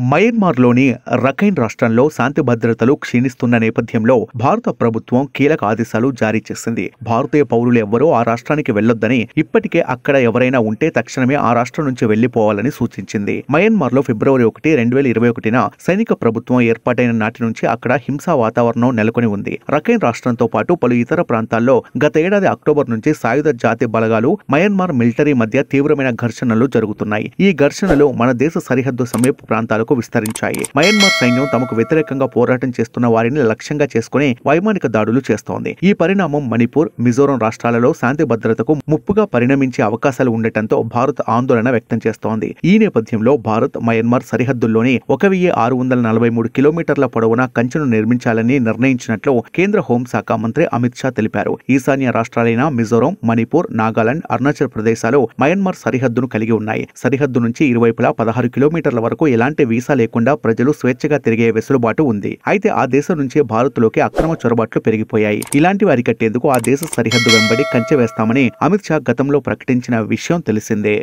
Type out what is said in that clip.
మయన్మార్లోని Rakhine రాష్ట్రంలో శాంతి భద్రతలు క్షీణిస్తున్న నేపథ్యంలో భారత ప్రభుత్వం కీలక ఆదేశాలు జారీ చేసింది. భారతీయ పౌరులు ఎవ్వరూ ఆ రాష్ట్రానికి వెళ్లొద్దని, ఇప్పటికే అక్కడ ఎవరైనా ఉంటే తక్షణమే ఆ రాష్ట్రం నుంచి వెళ్లిపోవాలని సూచించింది. మయన్మార్లో ఫిబ్రవరి 1, 2021న సైనిక ప్రభుత్వం ఏర్పాటైన నాటి నుంచి అక్కడ హింసా వాతావరణం నెలకొని ఉంది. రఖైన్ రాష్ట్రంతో పాటు పలు ఇతర ప్రాంతాల్లో గత ఏడాది అక్టోబర్ నుంచి సాయుధ జాతి బలగాలు మయన్మార్ మిలిటరీ మధ్య తీవ్రమైన ఘర్షణలు జరుగుతున్నాయి. ఈ ఘర్షణలు మన దేశ సరిహద్దు సమీప ప్రాంతాలకు విస్తరించాయి. మయన్మార్ సైన్యం తమకు వ్యతిరేకంగా పోరాటం చేస్తున్న వారిని లక్ష్యంగా చేసుకుని వైమానిక దాడులు చేస్తోంది. ఈ పరిణామం మణిపూర్, మిజోరం రాష్ట్రాలలో శాంతి భద్రతకు ముప్పుగా పరిణమించే అవకాశాలు ఉండటంతో భారత్ ఆందోళన వ్యక్తం చేస్తోంది. ఈ నేపథ్యంలో భారత్ మయన్మార్ సరిహద్దుల్లోని 1643 కిలోమీటర్ల పొడవున కంచెను నిర్మించాలని నిర్ణయించినట్లు కేంద్ర హోంశాఖ మంత్రి అమిత్ షా తెలిపారు. ఈశాన్య రాష్ట్రాలైన మిజోరం, మణిపూర్, నాగాలాండ్, అరుణాచల్ ప్రదేశాలు మయన్మార్ సరిహద్దును కలిగి ఉన్నాయి. సరిహద్దు నుంచి ఇరువైపులా 16 కిలోమీటర్ల వరకు ఎలాంటి వీసా లేకుండా ప్రజలు స్వేచ్ఛగా తిరిగే వెసులుబాటు ఉంది. అయితే ఆ దేశం నుంచి భారత్లోకి అక్రమ చొరబాట్లు పెరిగిపోయాయి. ఇలాంటివి అరికట్టేందుకు ఆ దేశ సరిహద్దు వెంబడి కంచె వేస్తామని అమిత్ షా గతంలో ప్రకటించిన విషయం తెలిసిందే.